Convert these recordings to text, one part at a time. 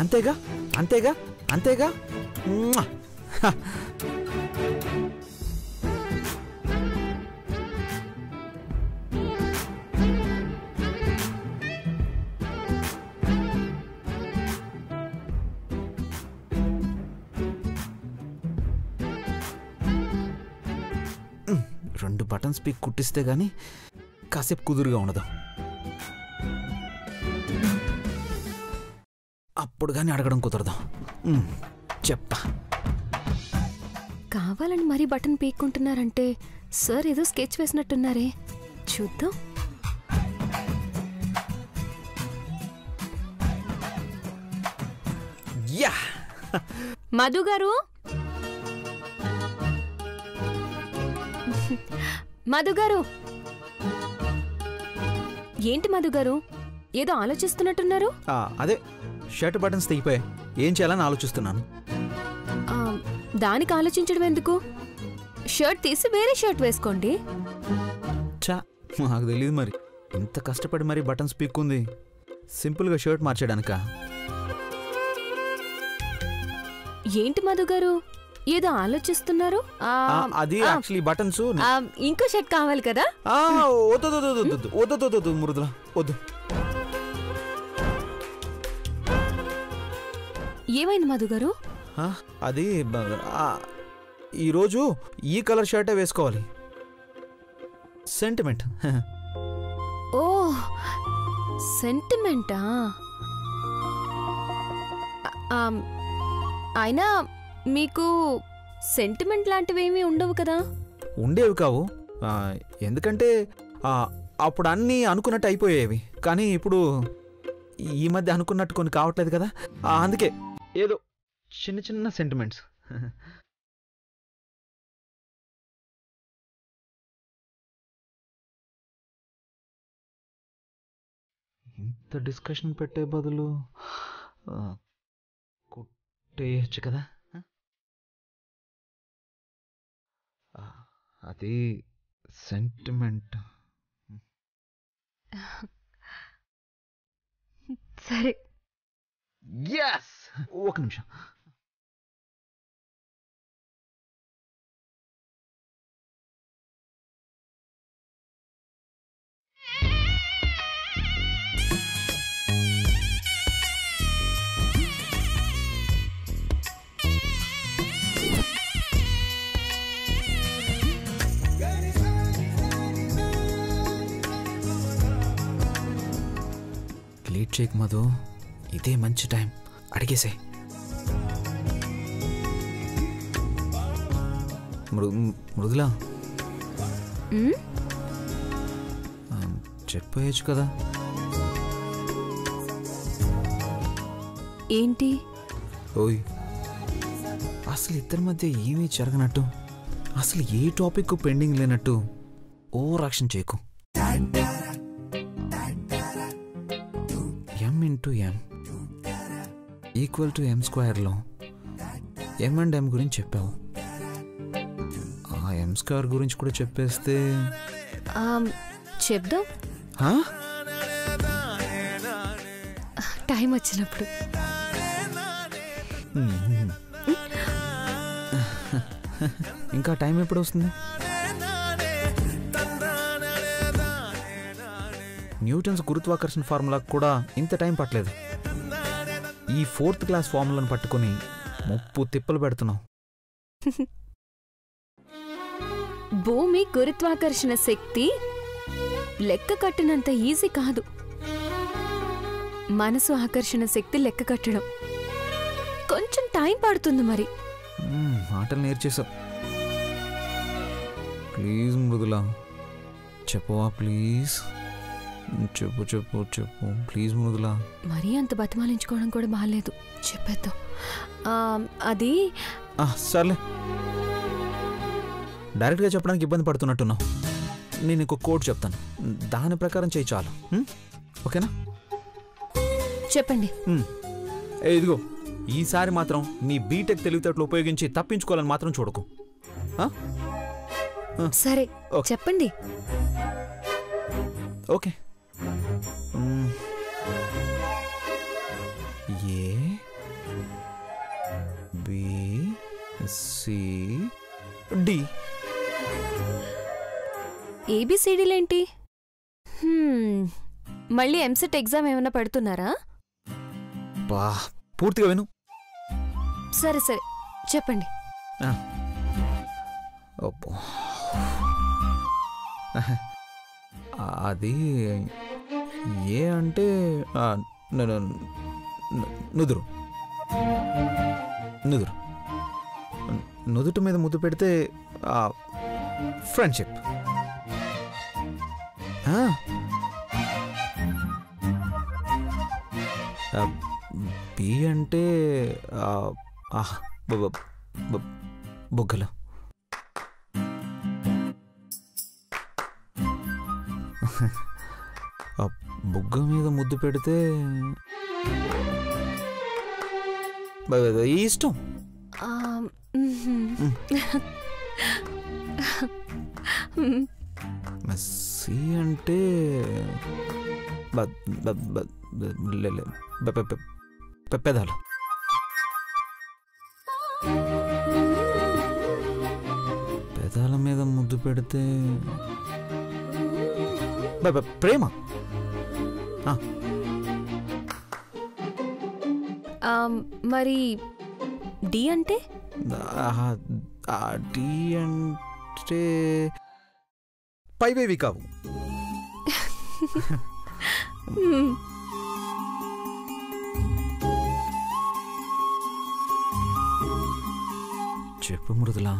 అంతేగా అంతేగా అంతేగా. రెండు బటన్స్ పీక్ కుట్టిస్తే గానీ కాసేపు కుదురుగా ఉండదు. అప్పుడు కానీ అడగడం కుదరదు. చెప్పా. కావాలని మరీ బటన్ పీక్కుంటున్నారంటే సార్ ఏదో స్కెచ్ వేసినట్టున్నారే. చూద్దాం. యా మధు గారు, మధు గారు. ఏంటి మధు గారు, ఏదో ఆలోచిస్తున్నట్టున్నారు? అదే షర్ట్ బటన్స్ తెగిపోయాయి, ఏం చేయాలని ఆలోచిస్తున్నాను. దానికి ఆలోచించడం ఎందుకు? షర్ట్ తీసి వేరే షర్ట్ వేసుకోండి. చా, నాకు తెలియదు మరి. ఇంత కష్టపడి మరి బటన్స్ పీక్కుంది సింపుల్గా షర్ట్ మార్చడానికా? ఏంటి మధు గారు, ఏదో ఆలోచిస్తున్నారు? అది యాక్చువల్లీ బటన్స్. ఇంకో షర్ట్ కావాలి కదా? వద్దు మృదుల, వద్దు. ఏమైంది మధు గారు? అది ఈరోజు ఈ కలర్ షర్టే వేసుకోవాలి. సెంటిమెంట్. ఓ సెంటిమెంటా? అయినా మీకు సెంటిమెంట్ లాంటివేమీ ఉండవు కదా? ఉండేవి కావు, ఎందుకంటే అప్పుడు అన్నీ అనుకున్నట్టు అయిపోయేవి. కానీ ఇప్పుడు ఈ మధ్య అనుకున్నట్టు కొన్ని కావట్లేదు కదా, అందుకే ఏదో చిన్న చిన్న సెంటిమెంట్స్. ఇంత డిస్కషన్ పెట్టే బదులు కొట్టేయచ్చు కదా. అది సెంటిమెంట్. సరే. yes, ఒక నిమిషం. లేట్ చేయకు మధు, ఇదే మంచి టైం, అడిగేసే. మృదులా, చెప్పేయచ్చు కదా. ఏంటి? ఓయ్, అసలు ఇద్దరి మధ్య ఏమీ జరగనట్టు, అసలు ఏ టాపిక్ పెండింగ్ లేనట్టు ఓవర్ యాక్షన్ చేయకు. m into m equal to m² m and m గురించి చెప్పావు. ఆ m² గురించి కూడా చెప్పేస్తే చెప్దాం టైం వచ్చినప్పుడు. ఇంకా టైం ఎప్పుడు వస్తుంది? న్యూటన్స్ గురుత్వాకర్షణ ఫార్ములాకు కూడా ఇంత టైం పట్టలేదు. ఈ 4th క్లాస్ ఫార్ములాను పట్టుకుని 30 తిప్పలు పెడుతున్నావు. భూమి గురుత్వాకర్షణ శక్తి లెక్క కట్టినంత ఈజీ కాదు. మనసు ఆకర్షణ శక్తి లెక్క కట్టడం కొంచెం టైం పడుతుంది. మరి మాటలు నేర్చేసావు. ప్లీజ్ మృదులా, చెప్పవా ప్లీజ్? చెప్పు చెప్పు చెప్పు ప్లీజ్ మృదులా. మరీ అంత బతిమాలించుకోవడం కూడా బాగాలేదు, చెప్పేద్దాం. అది సర్లే, డైరెక్ట్గా చెప్పడానికి ఇబ్బంది పడుతున్నట్టున్నావు. నేను ఇంకో కోడ్ చెప్తాను, దాని ప్రకారం చేయి చాలు. ఓకేనా? చెప్పండి. ఇదిగో, ఈసారి మాత్రం నీ బీటెక్ తెలివితేటలు ఉపయోగించి తప్పించుకోవాలని మాత్రం చూడకు. సరే చెప్పండి. Okay. A B C D. ఏబిసిడీలేంటి? మళ్ళీ ఎంసెట్ ఎగ్జామ్ ఏమైనా పెడుతున్నారా? బా, పూర్తిగా విను. సరే సరే చెప్పండి. అబ్బో. అది ఏ అంటే నుదురు. నుదురు నుదుటి మీద ముద్దు పెడితే ఫ్రెండ్షిప్. బి అంటే బొగ్గలు. బుగ్గ మీద ముద్దు పెడితే ఇష్టం. సి అంటే పెదాలు. పెదాల మీద ముద్దు పెడితే ప్రేమ. మరి డి అంటే? డి అంటే పైవేవి కావు. చెప్పు మృదులా,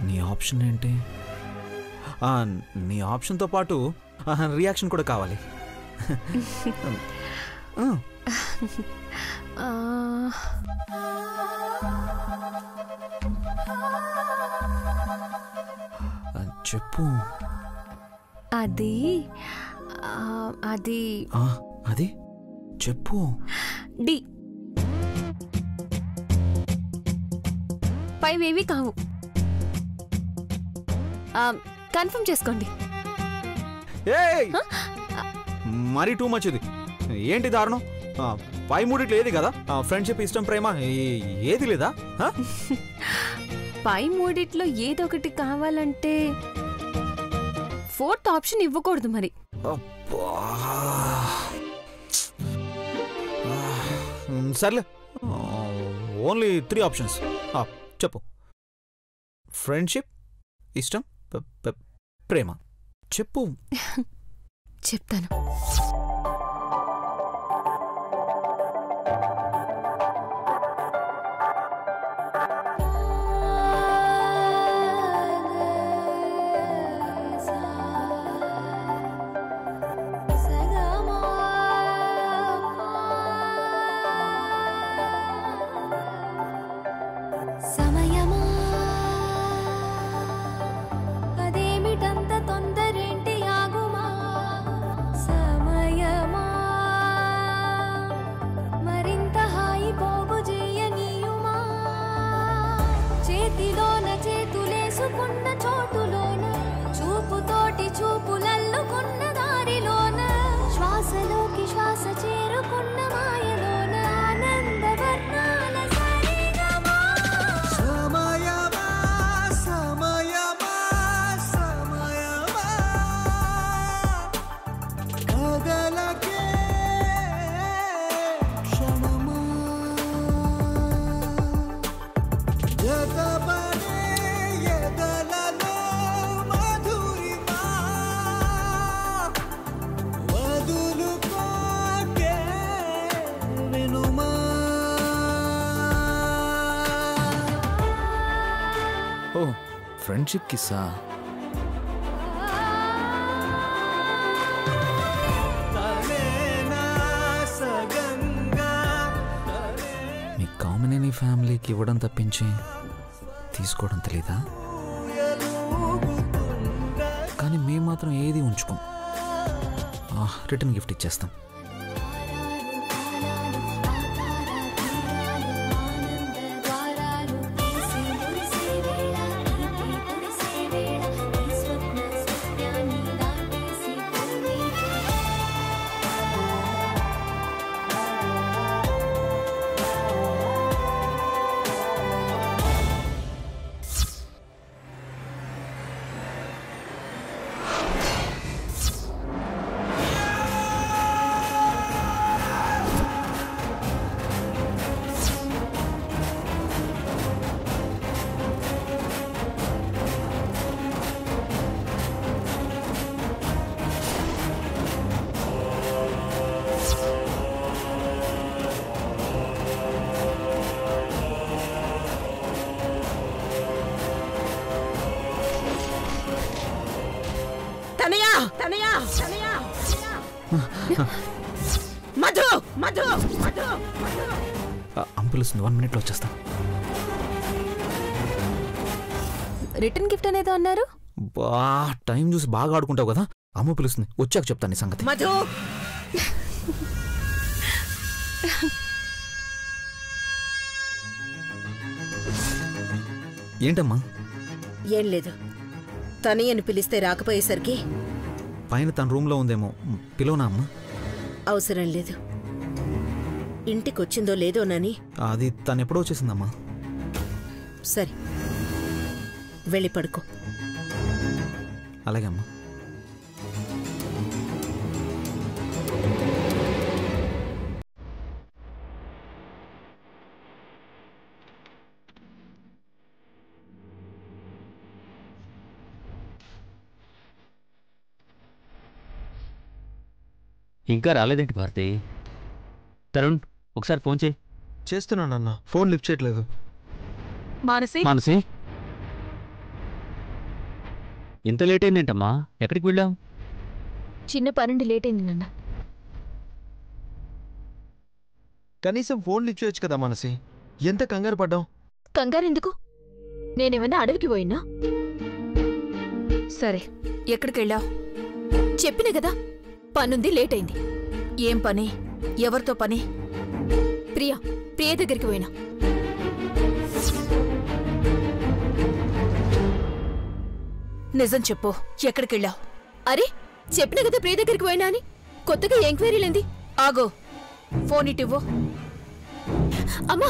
నీ ఆప్షన్ ఏంటి? నీ ఆప్షన్తో పాటు రియాక్షన్ కూడా కావాలి. చెప్పు. అది అది అది చెప్పు. డి. పైవేవి కావు. కన్ఫర్మ్ చేసుకోండి. మరీ టూ మచ్ ఇది. ఏంటి దారుణం? పై మూడిట్లో ఏది కదా ఫ్రెండ్షిప్, ఇష్టం, ప్రేమ ఏది లేదా? పై మూడిట్లో ఏదొకటి కావాలంటే ఫోర్త్ ఆప్షన్ ఇవ్వకూడదు మరి. సర్లే, ఓన్లీ 3 ఆప్షన్స్ చెప్పు. ఫ్రెండ్షిప్, ఇష్టం, ప్రేమ చెప్పు. చెప్తాను. ఫ్రెండ్షిప్ కిస్సా. మీ కామినేని ఫ్యామిలీకి ఇవ్వడం తప్పించి తీసుకోవడం తెలీదా? కానీ మేము మాత్రం ఏది ఉంచుకోం. రిటర్న్ గిఫ్ట్ ఇచ్చేస్తాం. మధు మధు మధు అమ్మ పిలుస్తుంది, 1 minute వచ్చేస్తా. రిటర్న్ గిఫ్ట్ అనేదో అన్నారు. బా టైం చూసి బాగా ఆడుకుంటావు కదా, అమ్మ పిలుస్తుంది, వచ్చాక చెప్తాను నీ సంగతి. మధు ఏంటమ్మా? ఏం లేదు, తనయ్యని పిలిస్తే రాకపోయేసరికి పైన తన రూమ్లో ఉందేమో, పిలవనా అమ్మా? అవసరం లేదు, ఇంటికొచ్చిందో లేదోనని. అది తను ఎప్పుడో వచ్చేసిందమ్మా. సరే వెళ్ళి పడుకో. అలాగే అమ్మా. ఇంకా రాలేదేంటి భారతి? తరుణ్ ఒకసారి ఫోన్ చేయి. చేస్తున్నానన్నా, ఫోన్ లిఫ్ట్ చేయట్లేదు. మానసి ఇంత లేట్ అయిందేంటమ్మా? ఎక్కడికి వెళ్ళాం? చిన్న పనుండి లేట్ అయింది నాన్న. కనీసం ఫోన్ లిఫ్ట్ చేయొచ్చు కదా మనసి, ఎంత కంగారు పడ్డాం? కంగారు ఎందుకు? నేనేమన్నా అడవికి పోయినా? సరే ఎక్కడికెళ్ళావు? చెప్పిన కదా, పనుంది, లేట్ అయింది. ఏం పని? ఎవరితో పని? ప్రియ దగ్గరికి పోయినా. నిజం చెప్పు, ఎక్కడికెళ్ళావు? అరే చెప్పిన కదా ప్రియ దగ్గరికి పోయినా అని. కొత్తగా ఎంక్వైరీలేంది? ఆగో, ఫోన్ ఇటివ్వు. అమ్మా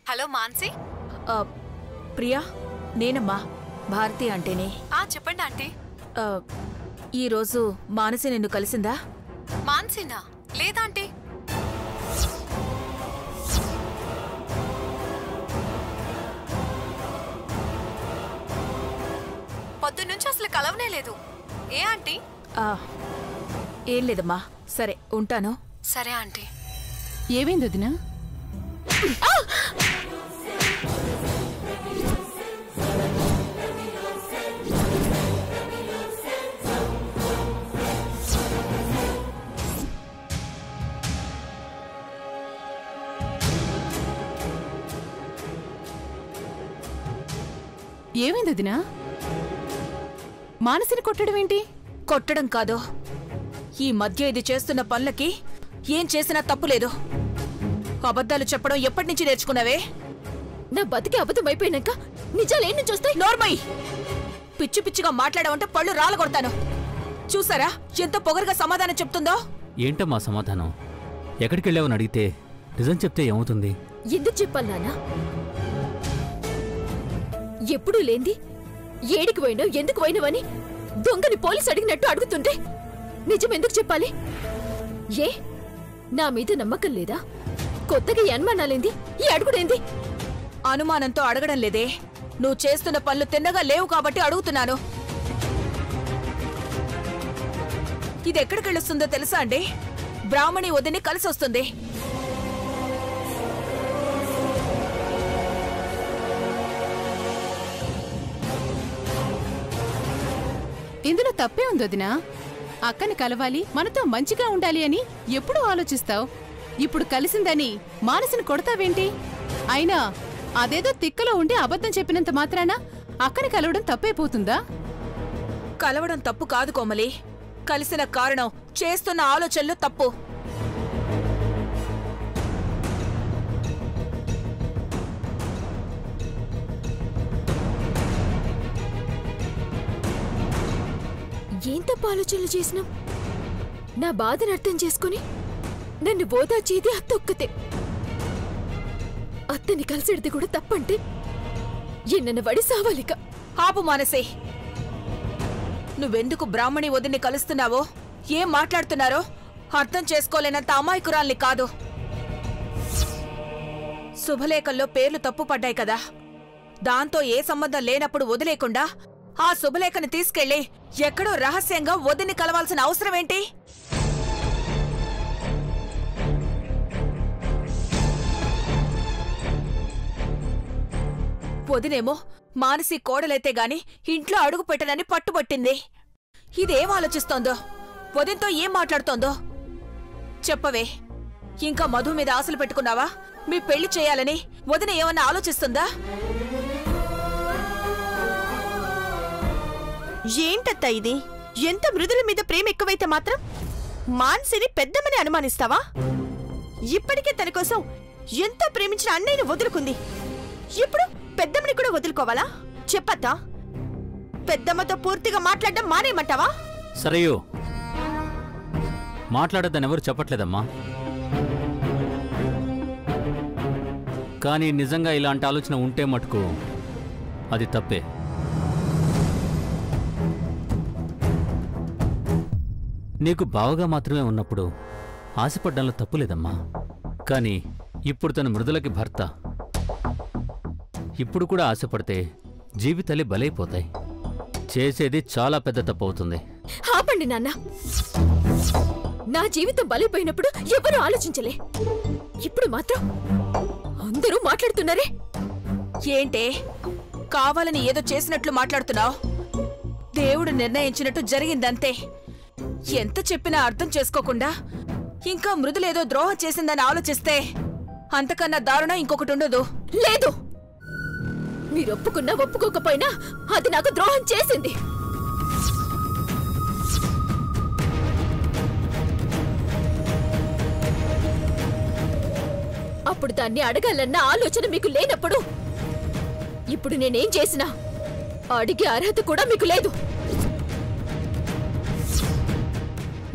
హలో మాన్సి. ప్రియా, నేనమ్మా, భారతి అంటేనే. చెప్పండి ఆంటీ. ఈరోజు మానసి నిన్ను కలిసిందా? మాన్సినా? లేదా ఆంటీ. పొద్దున్నుంచి అసలు కలవనే లేదు. ఏ ఆంటీ? ఏం లేదమ్మా. సరే ఉంటాను. సరే ఆంటీ. ఏమైంది వదినా? ఏమైంది వదినా? మానసిని కొట్టడం ఏంటి? కొట్టడం కాదు, ఈ మధ్య ఇది చేస్తున్న పనులకి ఏం చేసినా తప్పులేదు. అబద్ధాలు చెప్పడం ఎప్పటి నుంచి నేర్చుకున్నావే? నా బతికి అబద్ధం అయిపోయినాక నిజాలేం నుంచి వస్తాయి? నోర్మై! పిచ్చి పిచ్చిగా మాట్లాడమంటే పళ్ళు రాలగొడతాను. చూసారా ఎంత పొగరుగా సమాధానం చెప్తుందో? ఏంటమ్మా సమాధానం? ఎక్కడికి వెళ్ళావని అడిగితే నిజం చెప్తే ఏమవుతుంది? ఎందుకు చెప్పాలి నాన్న? ఎప్పుడూ లేంది ఏడికి పోయినావు, ఎందుకు పోయినావని దొంగని పోలీసు అడిగినట్టు అడుగుతుంటే నిజం ఎందుకు చెప్పాలి? ఏ నా మీద నమ్మకం లేదా? కొత్తగా ఈ అనుమానాలేంది? ఈ అడుగుడేంది? అనుమానంతో అడగడం లేదే, నువ్వు చేస్తున్న పనులు తిన్నగా లేవు కాబట్టి అడుగుతున్నాను. ఇది ఎక్కడికెళ్ళొస్తుందో తెలుసా అండి? బ్రాహ్మణి వదిని కలిసొస్తుంది. ఇందులో తప్పే ఉంది వదినా. అక్కని కలవాలి, మనతో మంచిగా ఉండాలి అని ఎప్పుడూ ఆలోచిస్తావు. ఇప్పుడు కలిసిందని మానసిని కొడతావేంటి? అయినా అదేదో తిక్కలో ఉండి అబద్ధం చెప్పినంత మాత్రాన అక్కని కలవడం తప్పైపోతుందా? కలవడం తప్పు కాదు కోమలి, కలిసిన కారణం చేస్తున్న ఆలోచనలు తప్పు. ఏం తప్ప ఆలోచనలు చేసినాం? నా బాధను అర్థం చేసుకుని నన్ను బోదాచేది అత్తొక్కతే. అత్తని కలిసేది కూడా తప్పంటే ఎన్న వడి సావాలిక. ఆపు మానసే, నువ్వెందుకు బ్రాహ్మణి వదిన్ని కలుస్తున్నావో, ఏం మాట్లాడుతున్నారో అర్థం చేసుకోలేనంత అమాయకురాల్ని కాదు. శుభలేఖల్లో పేర్లు తప్పు పడ్డాయి కదా, దాంతో ఏ సంబంధం లేనప్పుడు వదిలేకుండా ఆ శుభలేఖని తీసుకెళ్లి ఎక్కడో రహస్యంగా వదిన్ని కలవాల్సిన అవసరమేంటి? వదినేమో మానసి కోడలైతే గాని ఇంట్లో అడుగు పెట్టనని పట్టుబట్టింది. ఇదేం ఆలోచిస్తోందో, వదినతో ఏం మాట్లాడుతోందో చెప్పవే. ఇంకా మధు మీద ఆశలు పెట్టుకున్నావా? మీ పెళ్లి చేయాలని వదిన ఏమన్నా ఆలోచిస్తుందా? ఏంటత్తా ఇది? ఎంత మృదుల మీద ప్రేమ ఎక్కువైతే మాత్రం మాన్సిని పెద్దమ్మని అనుమానిస్తావా? ఇప్పటికే తన కోసం ఎంతో ప్రేమించిన అన్నయ్యను వదులుకుంది. ఇప్పుడు పెద్దమ్మని కూడా వదులుకోవాలా? చెప్పత్తా, పెద్దమ్మతో పూర్తిగా మాట్లాడడం మానేయమంటావా? సరేయో, మాట్లాడద్దని ఎవరు చెప్పట్లేదమ్మా. కానీ నిజంగా ఇలాంటి ఆలోచన ఉంటే మటుకు అది తప్పే. నీకు బావగా మాత్రమే ఉన్నప్పుడు ఆశపడ్డంలో తప్పులేదమ్మా. కానీ ఇప్పుడు తను మృదులకి భర్త. ఇప్పుడు కూడా ఆశపడితే జీవితాలే బలైపోతాయి. చేసేది చాలా పెద్ద తప్పు అవుతుంది. ఆపండి నాన్న. నా జీవితం బలైపోయినప్పుడు ఎవరూ ఆలోచించలే. ఇప్పుడు మాత్రం అందరూ మాట్లాడుతున్నారే. ఏంటే కావాలని ఏదో చేసినట్లు మాట్లాడుతున్నావు? దేవుడు నిర్ణయించినట్టు జరిగిందంతే. ఎంత చెప్పినా అర్థం చేసుకోకుండా ఇంకా మృదులేదో ద్రోహం చేసిందని ఆలోచిస్తే అంతకన్నా దారుణం ఇంకొకటి ఉండదు. లేదు, మీరు ఒప్పుకున్నా ఒప్పుకోకపోయినా అది నాకు ద్రోహం చేసింది. అప్పుడు దాన్ని అడగాలన్న ఆలోచన మీకు లేనప్పుడు ఇప్పుడు నేనేం చేసినా అడిగే అర్హత కూడా మీకు లేదు.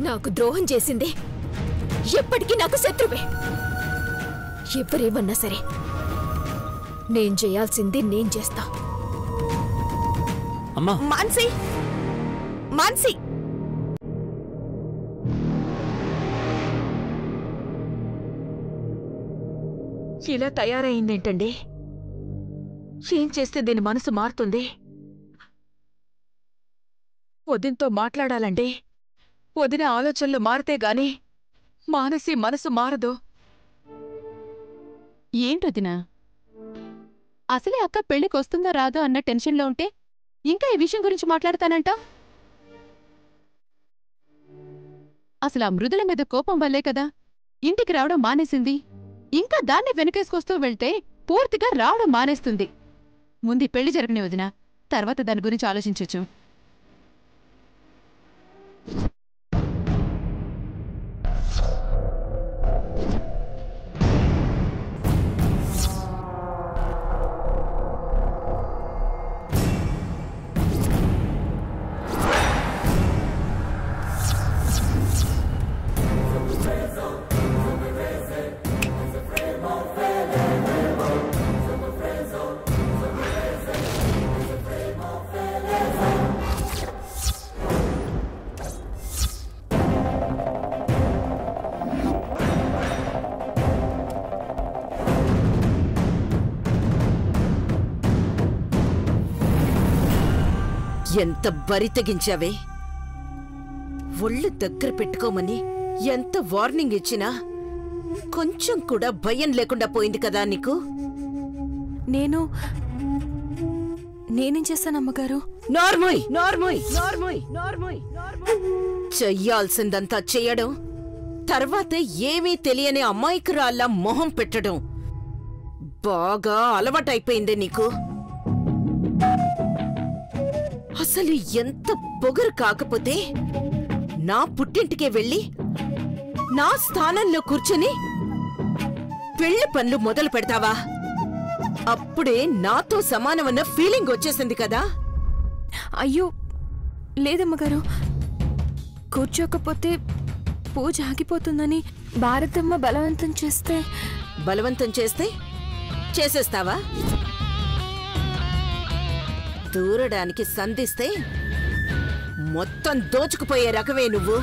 నాకు ద్రోహం చేసింది ఎప్పటికీ నాకు శత్రువే. ఎవరేమన్నా సరే నేను చేయాల్సింది నేను చేస్తా. అమ్మా, మాన్సి, మాన్సి, ఇలా తయారైందేంటండి? ఏం చేస్తే దీని మనసు మారుతుంది? వదినతో మాట్లాడాలండి. వదిన ఆలోచనలు మారితే గాని మానసి మనసు మారదు. ఏంటొదినా, అసలే అక్క పెళ్లికొస్తుందా రాదో అన్న టెన్షన్లో ఉంటే ఇంకా ఈ విషయం గురించి మాట్లాడతానంట. అసలు ఆ మృదుల మీద కోపం వల్లే కదా ఇంటికి రావడం మానేసింది. ఇంకా దాన్ని వెనకేసుకొస్తూ వెళ్తే పూర్తిగా రావడం మానేస్తుంది. ముందు పెళ్లి జరగని వదినా, తర్వాత దాని గురించి ఆలోచించొచ్చు. ఎంత బరి తెగించావే! ఒళ్ళు దగ్గర పెట్టుకోమని ఎంత వార్నింగ్ ఇచ్చినా కొంచెం కూడా భయం లేకుండా పోయింది కదా నీకు. నేనేం చేశాను అమ్మగారు? నార్మోయ్ నార్మోయ్ నార్మోయ్ నార్మోయ్ చెయ్యాల్సిందంతా చెయ్యడం, తర్వాత ఏమీ తెలియని అమాయకురాల్లా మొహం పెట్టడం బాగా అలవాటైపోయిందే నీకు. అసలు ఎంత పొగరు కాకపోతే నా పుట్టింటికే వెళ్ళి నా స్థానంలో కూర్చొని పెళ్లి పనులు మొదలు పెడతావా? అప్పుడే నాతో సమానమన్న ఫీలింగ్ వచ్చేసింది కదా. అయ్యో లేదమ్మగారు, కూర్చోకపోతే పూజ ఆగిపోతుందని భారతమ్మ బలవంతం చేస్తే. బలవంతం చేస్తే చేసేస్తావా? దూరడానికి సంధిస్తే మొత్తం దోచుకుపోయే రకమే నువ్వు.